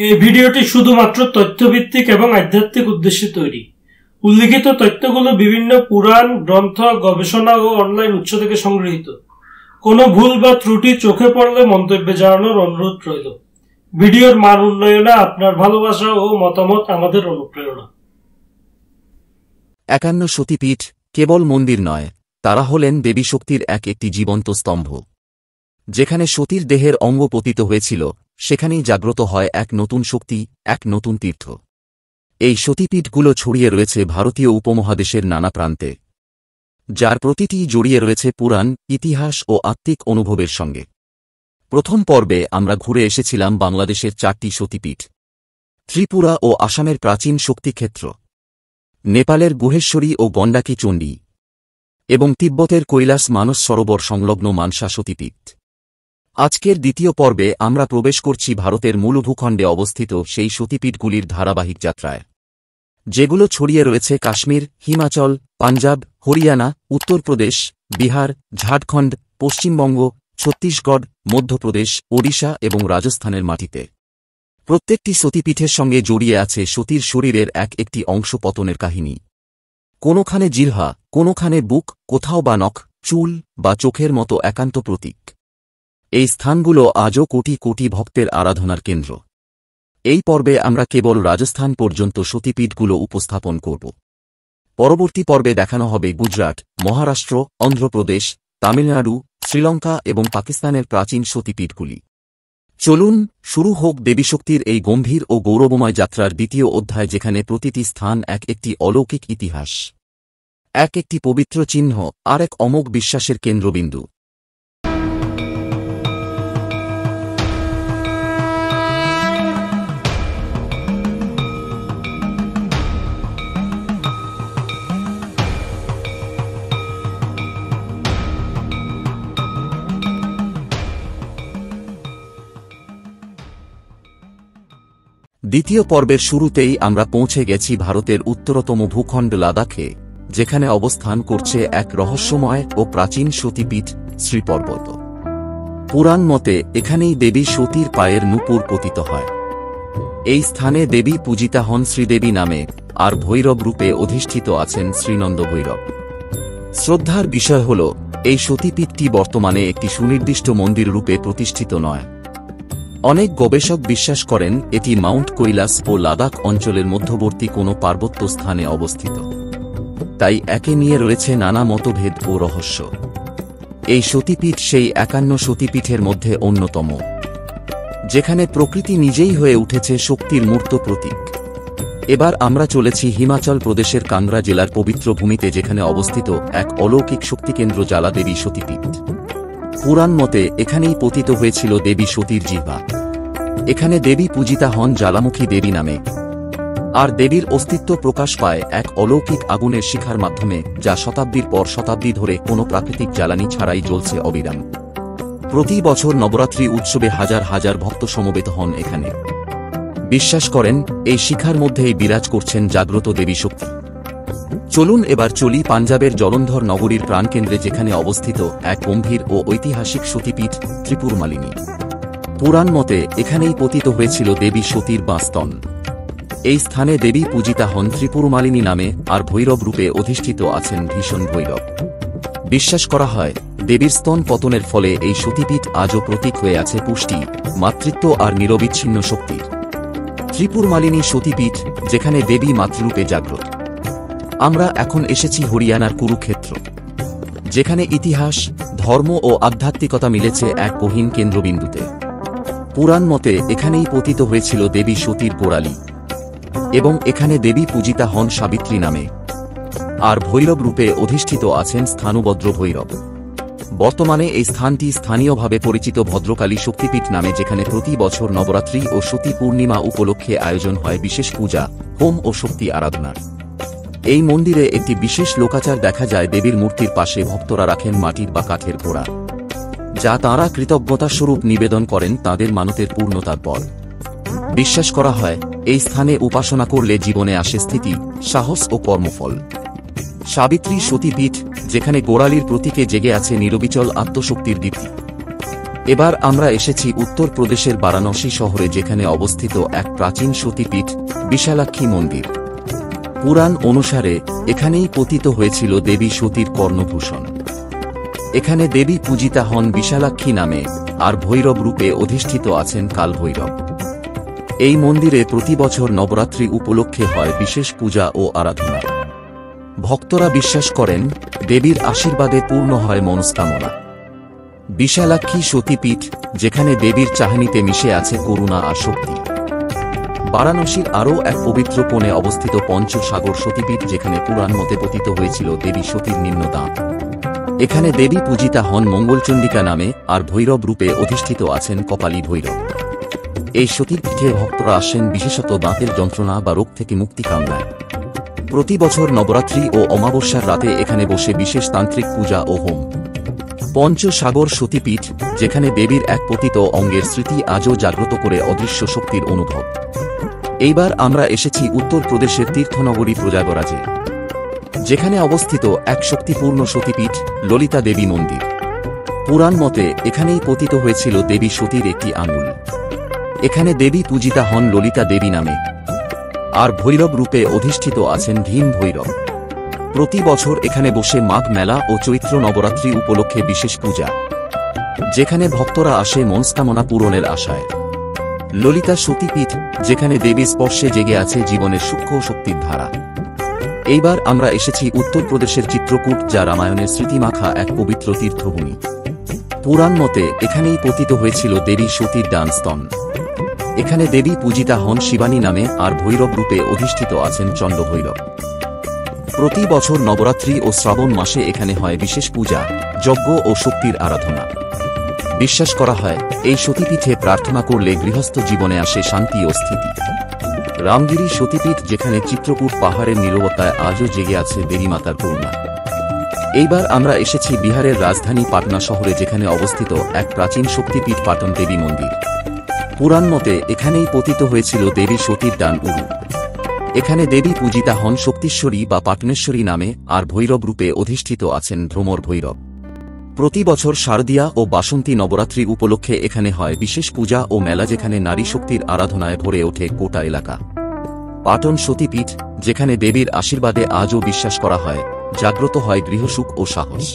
এই ভিডিওটি শুধুমাত্র তথ্যভিত্তিক এবং আধ্যাত্মিক উদ্দেশ্যে তৈরি। উল্লিখিত তথ্যগুলো বিভিন্ন পুরাণ, গ্রন্থ, গবেষণা ও অনলাইন উৎস থেকে সংগৃহীত। কোনো ভুল বা ত্রুটি চোখে পড়লে মন্তব্যে জানানোর অনুরোধ রইল। ভিডিওর মান উন্নয়নে আপনার ভালোবাসা ও মতামত আমাদের অনুপ্রেরণা। 51 সতীপীঠ কেবল মন্দির নয়, তারা হলেন দেবী শক্তির একটি জীবন্ত স্তম্ভ। যেখানে সতীর দেহের অঙ্গ পতিত হয়েছিল, সেখানেই জাগ্রত হয় এক নতুন শক্তি, এক নতুন তীর্থ। এই সতীপীঠগুলো ছড়িয়ে রয়েছে ভারতীয় উপমহাদেশের নানা প্রান্তে, যার প্রতিটি জড়িয়ে রয়েছে পুরাণ, ইতিহাস ও আত্মিক অনুভবের সঙ্গে। প্রথম পর্বে আমরা ঘুরে এসেছিলাম বাংলাদেশের 4টি সতীপীঠ, ত্রিপুরা ও আসামের প্রাচীন শক্তিক্ষেত্র, নেপালের গুহেশ্বরী ও গণ্ডাকী চণ্ডী, এবং তিব্বতের কৈলাস মানস সরোবর সংলগ্ন মানসা সতীপীঠ। আজকের দ্বিতীয় পর্বে আমরা প্রবেশ করছি ভারতের মূল ভূখণ্ডে অবস্থিত সেই সতীপীঠগুলির ধারাবাহিক যাত্রায়, যেগুলো ছড়িয়ে রয়েছে কাশ্মীর, হিমাচল, পাঞ্জাব, হরিয়ানা, উত্তরপ্রদেশ, বিহার, ঝাড়খণ্ড, পশ্চিমবঙ্গ, ছত্তিশগড়, মধ্যপ্রদেশ, ওড়িশা এবং রাজস্থানের মাটিতে। প্রত্যেকটি সতীপীঠের সঙ্গে জড়িয়ে আছে সতীর শরীরের একটি অংশ পতনের কাহিনী। কোনোখানে জিহ্বা, কোনোখানে বুক, কোথাও বা নখ, চুল বা চোখের মতো একান্ত প্রতীক। এই স্থানগুলো আজও কোটি কোটি ভক্তের আরাধনার কেন্দ্র। এই পর্বে আমরা কেবল রাজস্থান পর্যন্ত সতীপীঠগুলো উপস্থাপন করব। পরবর্তী পর্বে দেখানো হবে গুজরাট, মহারাষ্ট্র, অন্ধ্রপ্রদেশ, তামিলনাড়ু, শ্রীলঙ্কা এবং পাকিস্তানের প্রাচীন সতীপীঠগুলি। চলুন শুরু হোক দেবীশক্তির এই গম্ভীর ও গৌরবময় যাত্রার দ্বিতীয় অধ্যায়, যেখানে প্রতিটি স্থান একটি অলৌকিক ইতিহাস, একটি পবিত্র চিহ্ন আর এক অমোঘ বিশ্বাসের কেন্দ্রবিন্দু। দ্বিতীয় পর্বের শুরুতেই আমরা পৌঁছে গেছি ভারতের উত্তরতম ভূখণ্ড লাদাখে, যেখানে অবস্থান করছে এক রহস্যময় ও প্রাচীন সতীপীঠ, শ্রীপর্বত। পুরাণ মতে এখানেই দেবী সতীর পায়ের নূপুর পতিত হয়। এই স্থানে দেবী পূজিতা হন শ্রীদেবী নামে, আর ভৈরব রূপে অধিষ্ঠিত আছেন শ্রীনন্দ ভৈরব। শ্রদ্ধার বিষয় হল, এই সতীপীঠটি বর্তমানে একটি সুনির্দিষ্ট মন্দির রূপে প্রতিষ্ঠিত নয়। অনেক গবেষক বিশ্বাস করেন এটি মাউন্ট কৈলাস ও লাদাখ অঞ্চলের মধ্যবর্তী কোনো পার্বত্য স্থানে অবস্থিত, তাই একে নিয়ে রয়েছে নানা মতভেদ ও রহস্য। এই সতীপীঠ সেই 51 সতীপীঠের মধ্যে অন্যতম, যেখানে প্রকৃতি নিজেই হয়ে উঠেছে শক্তির মূর্ত প্রতীক। এবার আমরা চলেছি হিমাচল প্রদেশের কাংড়া জেলার পবিত্র ভূমিতে, যেখানে অবস্থিত এক অলৌকিক শক্তিকেন্দ্র জ্বালা দেবী সতীপীঠ। পুরাণ মতে এখানেই পতিত হয়েছিল দেবী সতীর জিহ্বা। এখানে দেবী পূজিতা হন জ্বালামুখী দেবী নামে, আর দেবীর অস্তিত্ব প্রকাশ পায় এক অলৌকিক আগুনের শিখার মাধ্যমে, যা শতাব্দীর পর শতাব্দী ধরে কোনো প্রাকৃতিক জ্বালানি ছাড়াই জ্বলছে অবিরাম। প্রতি বছর নবরাত্রি উৎসবে হাজার হাজার ভক্ত সমবেত হন এখানে। বিশ্বাস করেন এই শিখার মধ্যেই বিরাজ করছেন জাগ্রত দেবী শক্তি। চলুন এবার চলি পাঞ্জাবের জলন্ধর নগরীর প্রাণকেন্দ্রে, যেখানে অবস্থিত এক গম্ভীর ও ঐতিহাসিক সতীপীঠ, ত্রিপুরমালিনী। পুরাণ মতে এখানেই পতিত হয়েছিল দেবী সতীর বাস্তন। এই স্থানে দেবী পূজিতা হন ত্রিপুরমালিনী নামে, আর ভৈরব রূপে অধিষ্ঠিত আছেন ভীষণ ভৈরব। বিশ্বাস করা হয় দেবীর স্তন পতনের ফলে এই সতীপীঠ আজও প্রতীক হয়ে আছে পুষ্টি, মাতৃত্ব আর নিরবিচ্ছিন্ন শক্তির। ত্রিপুরমালিনী সতীপীঠ, যেখানে দেবী মাতৃরূপে জাগ্রত। আমরা এখন এসেছি হরিয়ানার কুরুক্ষেত্র, যেখানে ইতিহাস, ধর্ম ও আধ্যাত্মিকতা মিলেছে এক গহীন কেন্দ্রবিন্দুতে। পুরাণ মতে এখানেই পতিত হয়েছিল দেবী সতীর গোড়ালি, এবং এখানে দেবী পূজিতা হন সাবিত্রী নামে, আর ভৈরব রূপে অধিষ্ঠিত আছেন স্থানভদ্র ভৈরব। বর্তমানে এই স্থানটি স্থানীয়ভাবে পরিচিত ভদ্রকালী শক্তিপীঠ নামে, যেখানে প্রতি বছর নবরাত্রি ও সতী পূর্ণিমা উপলক্ষে আয়োজন হয় বিশেষ পূজা, হোম ও শক্তি আরাধনার। এই মন্দিরে একটি বিশেষ লোকাচার দেখা যায়। দেবীর মূর্তির পাশে ভক্তরা রাখেন মাটির বা কাঠের ঘোড়া, যা তাঁরা কৃতজ্ঞতা স্বরূপ নিবেদন করেন তাঁদের মানতের পূর্ণতার পর। বিশ্বাস করা হয় এই স্থানে উপাসনা করলে জীবনে আসে স্থিতি, সাহস ও কর্মফল। সাবিত্রী সতীপীঠ, যেখানে গোড়ালির প্রতীকে জেগে আছে নিরবিচল আত্মশক্তির দীপ্তি। এবার আমরা এসেছি উত্তরপ্রদেশের বারাণসী শহরে, যেখানে অবস্থিত এক প্রাচীন সতীপীঠ বিশালাক্ষী মন্দির। পুরাণ অনুসারে এখানেই পতিত হয়েছিল দেবী সতীর কর্ণভূষণ। এখানে দেবী পূজিতা হন বিশালাক্ষী নামে, আর ভৈরব রূপে অধিষ্ঠিত আছেন কালভৈরব। এই মন্দিরে প্রতি বছর নবরাত্রি উপলক্ষে হয় বিশেষ পূজা ও আরাধনা। ভক্তরা বিশ্বাস করেন দেবীর আশীর্বাদে পূর্ণ হয় মনস্কামনা। বিশালাক্ষী সতীপীঠ, যেখানে দেবীর চাহনিতে মিশে আছে করুণা আর শক্তি। বারাণসীর আরও এক পবিত্র কোণে অবস্থিত পঞ্চসাগর সতীপীঠ, যেখানে পুরাণ মতে পতিত হয়েছিল দেবী সতীর নিম্ন দাঁত। এখানে দেবী পূজিতা হন মঙ্গলচণ্ডিকা নামে, আর ভৈরব রূপে অধিষ্ঠিত আছেন কপালী ভৈরব। এই সতীর পীঠে ভক্তরা আসেন বিশেষত দাঁতের যন্ত্রণা বা রোগ থেকে মুক্তি কামনায়। প্রতি বছর নবরাত্রি ও অমাবস্যার রাতে এখানে বসে বিশেষ তান্ত্রিক পূজা ও হোম। পঞ্চসাগর সতীপীঠ, যেখানে দেবীর এক পতিত অঙ্গের স্মৃতি আজও জাগ্রত করে অদৃশ্য শক্তির অনুভব। এইবার আমরা এসেছি উত্তরপ্রদেশের তীর্থনগরী প্রয়াগরাজে, যেখানে অবস্থিত এক শক্তিপূর্ণ সতীপীঠ ললিতা দেবী মন্দির। পুরাণ মতে এখানেই পতিত হয়েছিল দেবী সতীর একটি আঙুল। এখানে দেবী পূজিতা হন ললিতা দেবী নামে, আর ভৈরব রূপে অধিষ্ঠিত আছেন ভীম ভৈরব। প্রতি বছর এখানে বসে মাঘ মেলা ও চৈত্র নবরাত্রি উপলক্ষে বিশেষ পূজা, যেখানে ভক্তরা আসে মনস্কামনা পূরণের আশায়। ললিতা সতীপীঠ, যেখানে দেবী স্পর্শে জেগে আছে জীবনের সূক্ষ্ম শক্তির ধারা। এইবার আমরা এসেছি উত্তরপ্রদেশের চিত্রকূট, যা রামায়ণের স্মৃতিমাখা এক পবিত্র তীর্থভূমি। পুরাণ মতে এখানেই পতিত হয়েছিল দেবী সতীর ডান স্তন। এখানে দেবী পূজিতা হন শিবানী নামে, আর ভৈরব রূপে অধিষ্ঠিত আছেন চণ্ডভৈরব। প্রতি বছর নবরাত্রি ও শ্রাবণ মাসে এখানে হয় বিশেষ পূজা, যজ্ঞ ও শক্তির আরাধনা। বিশ্বাস করা হয় এই সতীপীঠে প্রার্থনা করলে গৃহস্থ জীবনে আসে শান্তি ও স্থিতি। রামগিরি সতীপীঠ, যেখানে চিত্রকূট পাহাড়ের নীরবতায় আজও জেগে আছে দেবী মাতার করুণা। এইবার আমরা এসেছি বিহারের রাজধানী পাটনা শহরে, যেখানে অবস্থিত এক প্রাচীন শক্তিপীঠ পাটন দেবী মন্দির। পুরাণ মতে এখানেই পতিত হয়েছিল দেবী সতীর ডান উরু। এখানে দেবী পূজিতা হন শক্তিশ্বরী বা পাটনেশ্বরী নামে, আর ভৈরব রূপে অধিষ্ঠিত আছেন ভ্রমর ভৈরব। প্রতি বছর শারদীয়া ও বাসন্তী নবরাত্রি উপলক্ষে এখানে হয় বিশেষ পূজা ও মেলা, যেখানে নারী শক্তির আরাধনায় ভরে ওঠে গোটা এলাকা। পাটন সতীপীঠ, যেখানে দেবীর আশীর্বাদে আজও বিশ্বাস করা হয় জাগ্রত হয় গৃহসুখ ও সাহস।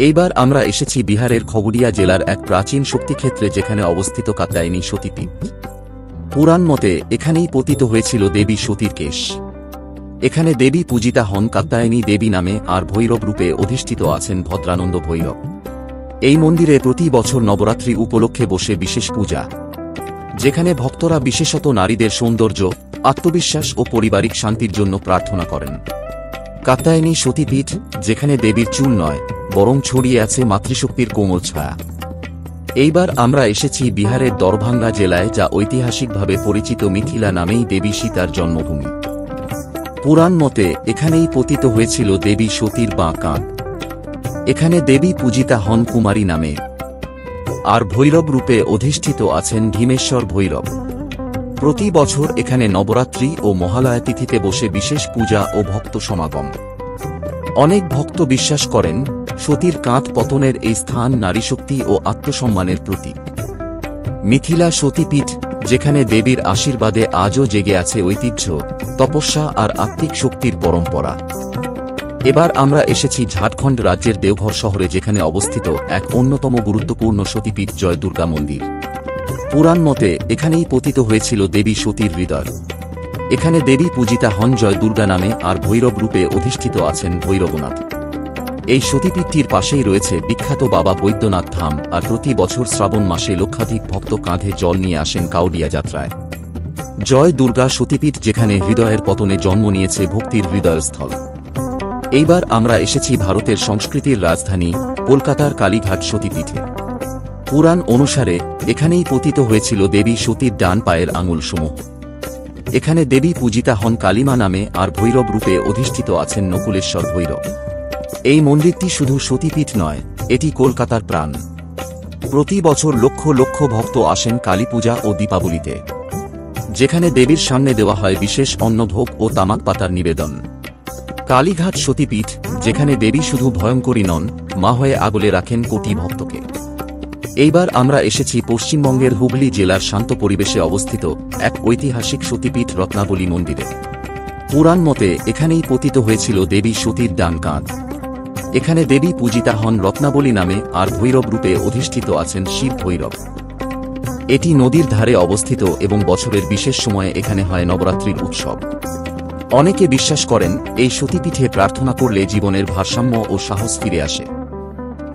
এইবার আমরা এসেছি বিহারের খগড়িয়া জেলার এক প্রাচীন শক্তিক্ষেত্রে, যেখানে অবস্থিত কাত্যায়নী সতীপীঠ। পুরাণ মতে এখানেই পতিত হয়েছিল দেবী সতীর কেশ। এখানে দেবী পূজিতা হন কাত্যায়নী দেবী নামে, আর ভৈরব রূপে অধিষ্ঠিত আছেন ভদ্রানন্দ ভৈরব। এই মন্দিরে প্রতি বছর নবরাত্রি উপলক্ষে বসে বিশেষ পূজা, যেখানে ভক্তরা বিশেষত নারীদের সৌন্দর্য, আত্মবিশ্বাস ও পারিবারিক শান্তির জন্য প্রার্থনা করেন। কাত্যায়নী সতীপীঠ, যেখানে দেবীর চুল নয় বরং ছড়িয়ে আছে মাতৃশক্তির কোমল ছায়া। এইবার আমরা এসেছি বিহারের দরভাঙ্গা জেলায়, যা ঐতিহাসিকভাবে পরিচিত মিথিলা নামেই দেবী সীতার জন্মভূমি। পুরাণ মতে এখানেই পতিত হয়েছিল দেবী সতীর বাঁ কাঁধ। এখানে দেবী পূজিতা হন কুমারী নামে, আর ভৈরব রূপে অধিষ্ঠিত আছেন ভীমেশ্বর ভৈরব। প্রতি বছর এখানে নবরাত্রি ও মহালয়া তিথিতে বসে বিশেষ পূজা ও ভক্ত সমাগম। অনেক ভক্ত বিশ্বাস করেন সতীর কাঁধ পতনের এই স্থান নারীশক্তি ও আত্মসম্মানের প্রতীক। মিথিলা সতীপীঠ, যেখানে দেবীর আশীর্বাদে আজও জেগে আছে ঐতিহ্য, তপস্যা আর আত্মিক শক্তির পরম্পরা। এবার আমরা এসেছি ঝাড়খণ্ড রাজ্যের দেওঘর শহরে, যেখানে অবস্থিত এক অন্যতম গুরুত্বপূর্ণ সতীপীঠ জয় দুর্গা মন্দির। পুরাণ মতে এখানেই পতিত হয়েছিল দেবী সতীর হৃদয়। এখানে দেবী পূজিতা হন জয় দুর্গা নামে, আর ভৈরব রূপে অধিষ্ঠিত আছেন ভৈরবনাথ। এই সতীপীঠটির পাশেই রয়েছে বিখ্যাত বাবা বৈদ্যনাথ ধাম, আর প্রতি বছর শ্রাবণ মাসে লক্ষাধিক ভক্ত কাঁধে জল নিয়ে আসেন কাউডিয়া যাত্রায়। জয় দুর্গা সতীপীঠ, যেখানে হৃদয়ের পতনে জন্ম নিয়েছে ভক্তির হৃদয়স্থল। এইবার আমরা এসেছি ভারতের সংস্কৃতির রাজধানী কলকাতার কালীঘাট সতীপীঠে। পুরাণ অনুসারে এখানেই পতিত হয়েছিল দেবী সতীর ডান পায়ের আঙুলসমূহ। এখানে দেবী পূজিতা হন কালিমা নামে, আর ভৈরব রূপে অধিষ্ঠিত আছেন নকুলেশ্বর ভৈরব। এই মন্দিরটি শুধু সতীপীঠ নয়, এটি কলকাতার প্রাণ। প্রতি বছর লক্ষ লক্ষ ভক্ত আসেন কালী পূজা ও দীপাবলিতে, যেখানে দেবীর সামনে দেওয়া হয় বিশেষ অন্নভোগ ও তামাক পাতার নিবেদন। কালীঘাট সতীপীঠ, যেখানে দেবী শুধু ভয়ঙ্করী নন, মা হয়ে আগলে রাখেন কোটি ভক্তকে। এইবার আমরা এসেছি পশ্চিমবঙ্গের হুগলি জেলার শান্ত পরিবেশে অবস্থিত এক ঐতিহাসিক সতীপীঠ রত্নাবলী মন্দিরে। পুরাণ মতে এখানেই পতিত হয়েছিল দেবী সতীর ডান কাঁধ। এখানে দেবী পূজিতা হন রত্নাবলী নামে, আর ভৈরব রূপে অধিষ্ঠিত আছেন শিব ভৈরব। এটি নদীর ধারে অবস্থিত এবং বছরের বিশেষ সময়ে এখানে হয় নবরাত্রির উৎসব। অনেকে বিশ্বাস করেন এই সতীপীঠে প্রার্থনা করলে জীবনের ভারসাম্য ও সাহস ফিরে আসে।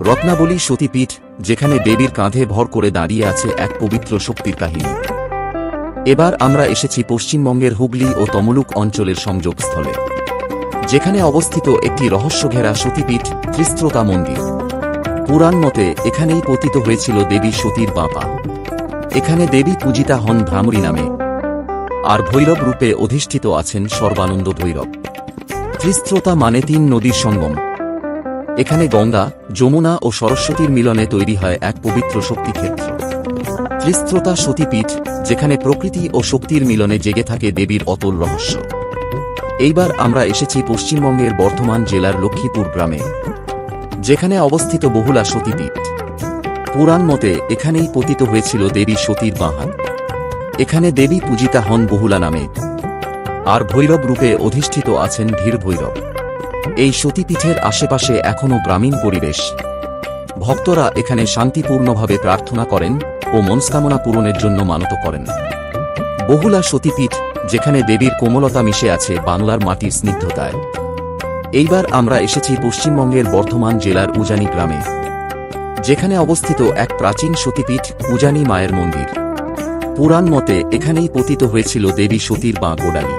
রত্নাবলী সতীপীঠ, যেখানে দেবীর কাঁধে ভর করে দাঁড়িয়ে আছে এক পবিত্র শক্তির কাহিনী। এবার আমরা এসেছি পশ্চিমবঙ্গের হুগলি ও তমলুক অঞ্চলের সংযোগস্থলে, যেখানে অবস্থিত একটি রহস্যঘেরা সতীপীঠ ত্রিস্ত্রতা মন্দির। পুরাণ মতে এখানেই পতিত হয়েছিল দেবী সতীর বাঁ পা। এখানে দেবী পূজিতা হন ভ্রামরী নামে, আর ভৈরব রূপে অধিষ্ঠিত আছেন সর্বানন্দ ভৈরব। ত্রিস্ত্রতা মানে 3 নদীর সঙ্গম। এখানে গঙ্গা, যমুনা ও সরস্বতীর মিলনে তৈরি হয় এক পবিত্র শক্তিক্ষেত্র। ত্রিস্ত্রতা সতীপীঠ, যেখানে প্রকৃতি ও শক্তির মিলনে জেগে থাকে দেবীর অতল রহস্য। এইবার আমরা এসেছি পশ্চিমবঙ্গের বর্ধমান জেলার লক্ষ্মীপুর গ্রামে, যেখানে অবস্থিত বহুলা সতীপীঠ। পুরাণ মতে এখানেই পতিত হয়েছিল দেবী সতীর বাঁ হাত। এখানে দেবী পূজিতা হন বহুলা নামে, আর ভৈরব রূপে অধিষ্ঠিত আছেন ধীর ভৈরব। এই সতীপীঠের আশেপাশে এখনও গ্রামীণ পরিবেশ। ভক্তরা এখানে শান্তিপূর্ণভাবে প্রার্থনা করেন ও মনস্কামনা পূরণের জন্য মানত করেন। বহুলা সতীপীঠ, যেখানে দেবীর কোমলতা মিশে আছে বাংলার মাটির স্নিগ্ধতায়। এইবার আমরা এসেছি পশ্চিমবঙ্গের বর্ধমান জেলার উজানি গ্রামে, যেখানে অবস্থিত এক প্রাচীন সতীপীঠ উজানি মায়ের মন্দির। পুরাণ মতে এখানেই পতিত হয়েছিল দেবী সতীর বাঁ গোড়ালি।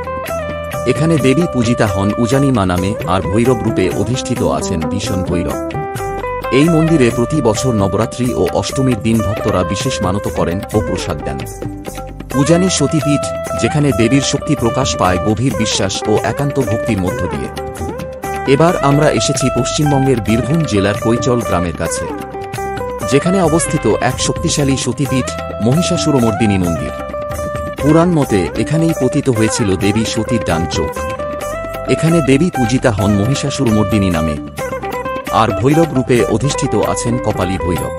এখানে দেবী পূজিতা হন উজানি মা নামে, আর ভৈরব রূপে অধিষ্ঠিত আছেন ভীষণ ভৈরব। এই মন্দিরে প্রতি বছর নবরাত্রি ও অষ্টমীর দিন ভক্তরা বিশেষ মানত করেন ও প্রসাদ দেন। উজানি সতীপীঠ, যেখানে দেবীর শক্তি প্রকাশ পায় গভীর বিশ্বাস ও একান্ত ভক্তির মধ্য দিয়ে। এবার আমরা এসেছি পশ্চিমবঙ্গের বীরভূম জেলার কৈচল গ্রামের কাছে, যেখানে অবস্থিত এক শক্তিশালী সতীপীঠ মহিষাসুরমর্দিনী মন্দির। পুরাণ মতে এখানেই পতিত হয়েছিল দেবী সতীর ডান চোখ। এখানে দেবী পূজিতা হন মহিষাসুরমর্দিনী নামে, আর ভৈরব রূপে অধিষ্ঠিত আছেন কপালী ভৈরব।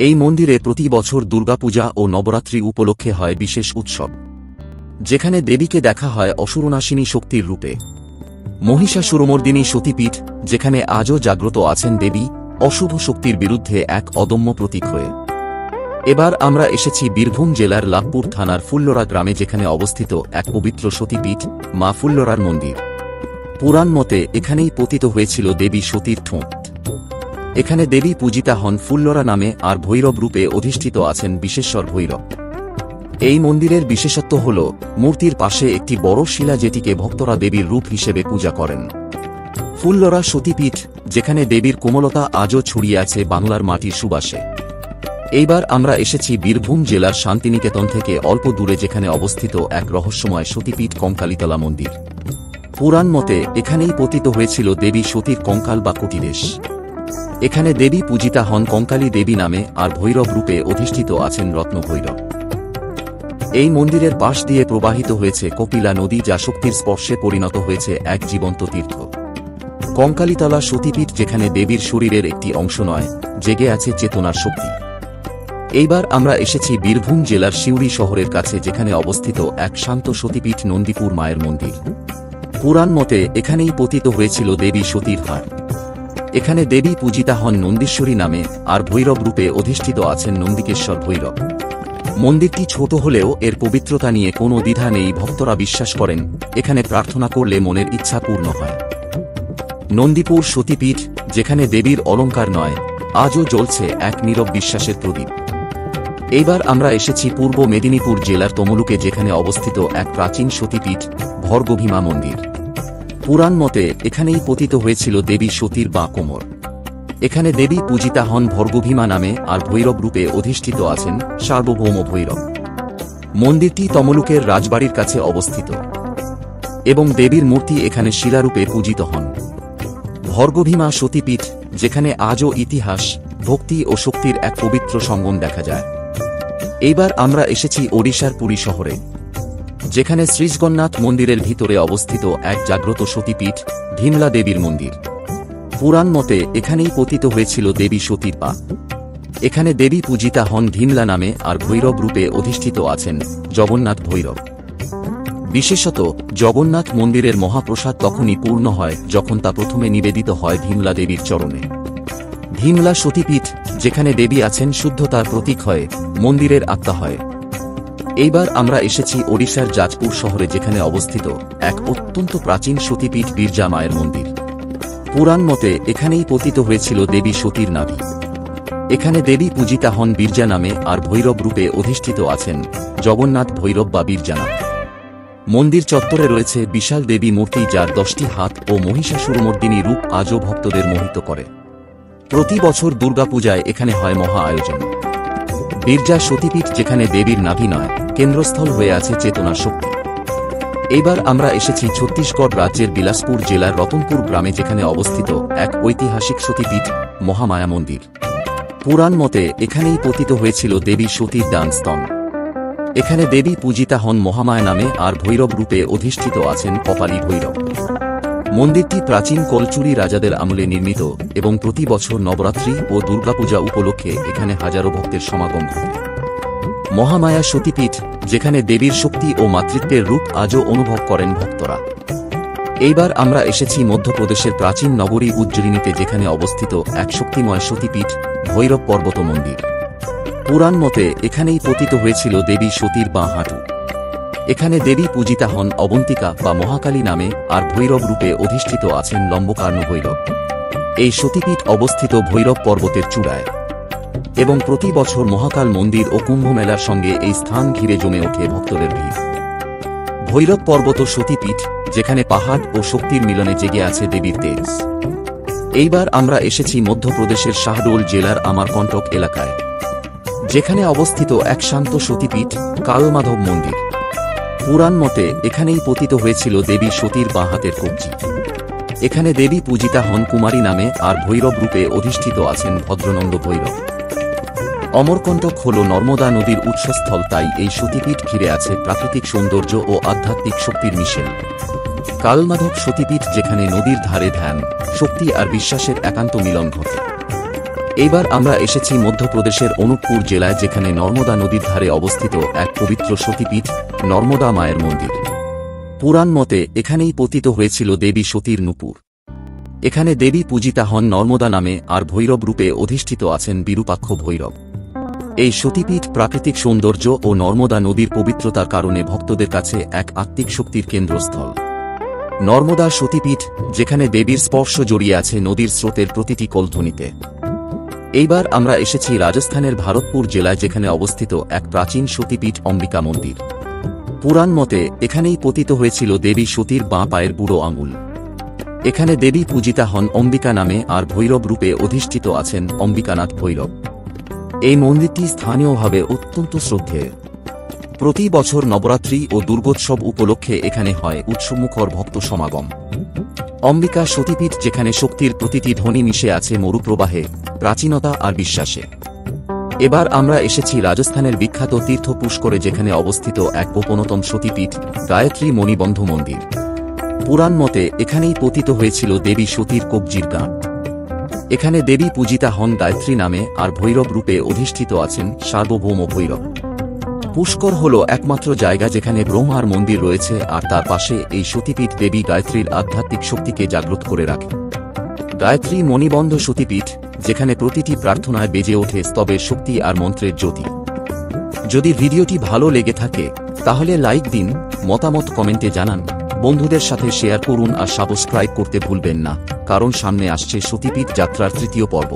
এই মন্দিরে প্রতি বছর দুর্গাপূজা ও নবরাত্রি উপলক্ষে হয় বিশেষ উৎসব, যেখানে দেবীকে দেখা হয় অসুরনাশিনী শক্তির রূপে। মহিষাসুরমর্দিনী সতীপীঠ, যেখানে আজও জাগ্রত আছেন দেবী অশুভ শক্তির বিরুদ্ধে এক অদম্য প্রতীক হয়ে। এবার আমরা এসেছি বীরভূম জেলার লাভপুর থানার ফুল্লরা গ্রামে, যেখানে অবস্থিত এক পবিত্র সতীপীঠ মা ফুল্লরার মন্দির। পুরাণ মতে এখানেই পতিত হয়েছিল দেবী সতীর ঠোঁট। এখানে দেবী পূজিতা হন ফুল্লরা নামে, আর ভৈরব রূপে অধিষ্ঠিত আছেন বিশেশ্বর ভৈরব। এই মন্দিরের বিশেষত্ব হল মূর্তির পাশে একটি বড় শিলা, যেটিকে ভক্তরা দেবীর রূপ হিসেবে পূজা করেন। ফুল্লরা সতীপীঠ, যেখানে দেবীর কোমলতা আজও ছড়িয়ে আছে বাংলার মাটির সুবাসে। এইবার আমরা এসেছি বীরভূম জেলার শান্তিনিকেতন থেকে অল্প দূরে, যেখানে অবস্থিত এক রহস্যময় সতীপীঠ কঙ্কালীতলা মন্দির। পুরাণ মতে এখানেই পতিত হয়েছিল দেবী সতীর কঙ্কাল বা কটিদেশ। এখানে দেবী পূজিতা হন কঙ্কালী দেবী নামে, আর ভৈরব রূপে অধিষ্ঠিত আছেন রত্ন ভৈরব। এই মন্দিরের পাশ দিয়ে প্রবাহিত হয়েছে কপিলা নদী, যা শক্তির স্পর্শে পরিণত হয়েছে এক জীবন্ত তীর্থ। কঙ্কালীতলা সতীপীঠ, যেখানে দেবীর শরীরের একটি অংশ নয়, জেগে আছে চেতনার শক্তি। এইবার আমরা এসেছি বীরভূম জেলার সিউড়ি শহরের কাছে, যেখানে অবস্থিত এক শান্ত সতীপীঠ নন্দীপুর মায়ের মন্দির। পুরাণ মতে এখানেই পতিত হয়েছিল দেবী সতীর হার। এখানে দেবী পূজিতা হন নন্দীশ্বরী নামে, আর ভৈরব রূপে অধিষ্ঠিত আছেন নন্দিকেশ্বর ভৈরব। মন্দিরটি ছোট হলেও এর পবিত্রতা নিয়ে কোনো দ্বিধা নেই। ভক্তরা বিশ্বাস করেন এখানে প্রার্থনা করলে মনের ইচ্ছা পূর্ণ হয়। নন্দীপুর সতীপীঠ, যেখানে দেবীর অলঙ্কার নয়, আজও জ্বলছে এক নীরব বিশ্বাসের প্রদীপ। এইবার আমরা এসেছি পূর্ব মেদিনীপুর জেলার তমলুকে, যেখানে অবস্থিত এক প্রাচীন সতীপীঠ ভর্গভীমা মন্দির। পুরাণ মতে এখানেই পতিত হয়েছিল দেবী সতীর বাঁ কোমর। এখানে দেবী পূজিতা হন ভর্গভীমা নামে, আর ভৈরব রূপে অধিষ্ঠিত আছেন সার্বভৌম ভৈরব। মন্দিরটি তমলুকের রাজবাড়ির কাছে অবস্থিত এবং দেবীর মূর্তি এখানে শিলারূপে পূজিত হন। ভর্গভীমা সতীপীঠ, যেখানে আজও ইতিহাস, ভক্তি ও শক্তির এক পবিত্র সঙ্গম দেখা যায়। এইবার আমরা এসেছি ওড়িশার পুরী শহরে, যেখানে শ্রীজগন্নাথ মন্দিরের ভিতরে অবস্থিত এক জাগ্রত সতীপীঠ ধীমলা দেবীর মন্দির। পুরাণ মতে এখানেই পতিত হয়েছিল দেবী সতীর পা। এখানে দেবী পূজিতা হন ভীমলা নামে আর ভৈরব রূপে অধিষ্ঠিত আছেন জগন্নাথ ভৈরব। বিশেষত জগন্নাথ মন্দিরের মহাপ্রসাদ তখনই পূর্ণ হয় যখন তা প্রথমে নিবেদিত হয় ভীমলা দেবীর চরণে। ভীমলা সতীপীঠ, যেখানে দেবী আছেন শুদ্ধতার প্রতীক হয়ে মন্দিরের আত্মা হয়। এইবার আমরা এসেছি ওড়িশার যাজপুর শহরে, যেখানে অবস্থিত এক অত্যন্ত প্রাচীন সতীপীঠ বিরজা মায়ের মন্দির। পুরাণ মতে এখানেই পতিত হয়েছিল দেবী সতীর নাভি। এখানে দেবী পূজিতা হন বিরজা নামে আর ভৈরব রূপে অধিষ্ঠিত আছেন জগন্নাথ ভৈরব বা বীরজানাথ। মন্দির চত্বরে রয়েছে বিশাল দেবী মূর্তি, যার 10টি হাত ও মহিষাসুরমর্দিনী রূপ আজও ভক্তদের মোহিত করে। প্রতি বছর দুর্গাপূজায় এখানে হয় মহা আয়োজন। বিরজা সতীপীঠ, যেখানে দেবীর নাভি নয়, কেন্দ্রস্থল হয়ে আছে চেতনার শক্তি। এইবার আমরা এসেছি ছত্তিশগড় রাজ্যের বিলাসপুর জেলার রতনপুর গ্রামে, যেখানে অবস্থিত এক ঐতিহাসিক সতীপীঠ মহামায়া মন্দির। পুরাণ মতে এখানেই পতিত হয়েছিল দেবী সতীর ডানস্তন। এখানে দেবী পূজিতা হন মহামায়া নামে আর ভৈরব রূপে অধিষ্ঠিত আছেন কপালী ভৈরব। মন্দিরটি প্রাচীন কলচুরি রাজাদের আমলে নির্মিত এবং প্রতি বছর নবরাত্রি ও দুর্গাপূজা উপলক্ষে এখানে হাজারো ভক্তের সমাগম ঘটে। মহামায়া সতীপীঠ, যেখানে দেবীর শক্তি ও মাতৃত্বের রূপ আজও অনুভব করেন ভক্তরা। এইবার আমরা এসেছি মধ্যপ্রদেশের প্রাচীন নগরী উজ্জয়িনীতে, যেখানে অবস্থিত এক শক্তিময় সতীপীঠ ভৈরব পর্বত মন্দির। পুরাণ মতে এখানেই পতিত হয়েছিল দেবী সতীর বাঁ হাঁটু। এখানে দেবী পূজিতা হন অবন্তিকা বা মহাকালী নামে আর ভৈরব রূপে অধিষ্ঠিত আছেন লম্বকর্ণ ভৈরব। এই সতীপীঠ অবস্থিত ভৈরব পর্বতের চূড়ায় এবং প্রতি বছর মহাকাল মন্দির ও কুম্ভ মেলার সঙ্গে এই স্থান ঘিরে জমে ওঠে ভক্তদের ভিড়। ভৈরব পর্বত সতীপীঠ, যেখানে পাহাড় ও শক্তির মিলনে জেগে আছে দেবীর তেজ। এইবার আমরা এসেছি মধ্যপ্রদেশের শাহডোল জেলার আমারকন্টক এলাকায়, যেখানে অবস্থিত এক শান্ত সতীপীঠ কালমাধব মন্দির। পুরাণ মতে এখানেই পতিত হয়েছিল দেবী সতীর বাঁ হাতের কবজি। এখানে দেবী পূজিতা হন কুমারী নামে আর ভৈরব রূপে অধিষ্ঠিত আছেন ভদ্রনন্দ ভৈরব। অমরকন্টক হল নর্মদা নদীর উৎসস্থল, তাই এই সতীপীঠ ঘিরে আছে প্রাকৃতিক সৌন্দর্য ও আধ্যাত্মিক শক্তির মিশেল। কালমাধব সতীপীঠ, যেখানে নদীর ধারে ধ্যান, শক্তি আর বিশ্বাসের একান্ত মিলন ঘটে। এইবার আমরা এসেছি মধ্যপ্রদেশের অনুপপুর জেলায়, যেখানে নর্মদা নদীর ধারে অবস্থিত এক পবিত্র সতীপীঠ নর্মদা মায়ের মন্দির। পুরাণ মতে এখানেই পতিত হয়েছিল দেবী সতীর নূপুর। এখানে দেবী পূজিতা হন নর্মদা নামে আর ভৈরব রূপে অধিষ্ঠিত আছেন বিরূপাক্ষ ভৈরব। এই সতীপীঠ প্রাকৃতিক সৌন্দর্য ও নর্মদা নদীর পবিত্রতার কারণে ভক্তদের কাছে এক আত্মিক শক্তির কেন্দ্রস্থল। নর্মদা সতীপীঠ, যেখানে দেবীর স্পর্শ জড়িয়ে আছে নদীর স্রোতের প্রতিটি কলধ্বনিতে। এইবার আমরা এসেছি রাজস্থানের ভারতপুর জেলায়, যেখানে অবস্থিত এক প্রাচীন সতীপীঠ অম্বিকা মন্দির। পুরাণ মতে এখানেই পতিত হয়েছিল দেবী সতীর বাঁ পায়ের বুড়ো আঙুল। এখানে দেবী পূজিতা হন অম্বিকা নামে আর ভৈরব রূপে অধিষ্ঠিত আছেন অম্বিকানাথ ভৈরব। এই মন্দিরটি স্থানীয়ভাবে অত্যন্ত শ্রদ্ধেয়। প্রতি বছর নবরাত্রি ও দুর্গোৎসব উপলক্ষে এখানে হয় উৎসবমুখর ভক্ত সমাগম। অম্বিকা সতীপীঠ, যেখানে শক্তির প্রতিটি ধ্বনি মিশে আছে মরুপ্রবাহে, প্রাচীনতা আর বিশ্বাসে। এবার আমরা এসেছি রাজস্থানের বিখ্যাত তীর্থ পুষ্করে, যেখানে অবস্থিত এক গোপনতম সতীপীঠ গায়ত্রী মণিবন্ধ মন্দির। পুরাণ মতে এখানেই পতিত হয়েছিল দেবী সতীর কবজির গাঁট। এখানে দেবী পূজিতা হন গায়ত্রী নামে আর ভৈরব রূপে অধিষ্ঠিত আছেন সার্বভৌম ভৈরব। পুষ্কর হল একমাত্র জায়গা যেখানে ব্রহ্মার মন্দির রয়েছে, আর তার পাশে এই সতীপীঠ দেবী গায়ত্রীর আধ্যাত্মিক শক্তিকে জাগ্রত করে রাখে। গায়ত্রী মণিবন্ধ সতীপীঠ, যেখানে প্রতিটি প্রার্থনায় বেজে ওঠে স্তবের শক্তি আর মন্ত্রের জ্যোতি। যদি ভিডিওটি ভালো লেগে থাকে তাহলে লাইক দিন, মতামত কমেন্টে জানান, বন্ধুদের সাথে শেয়ার করুন আর সাবস্ক্রাইব করতে ভুলবেন না, কারণ সামনে আসছে সতীপীঠ যাত্রার 3য় পর্ব।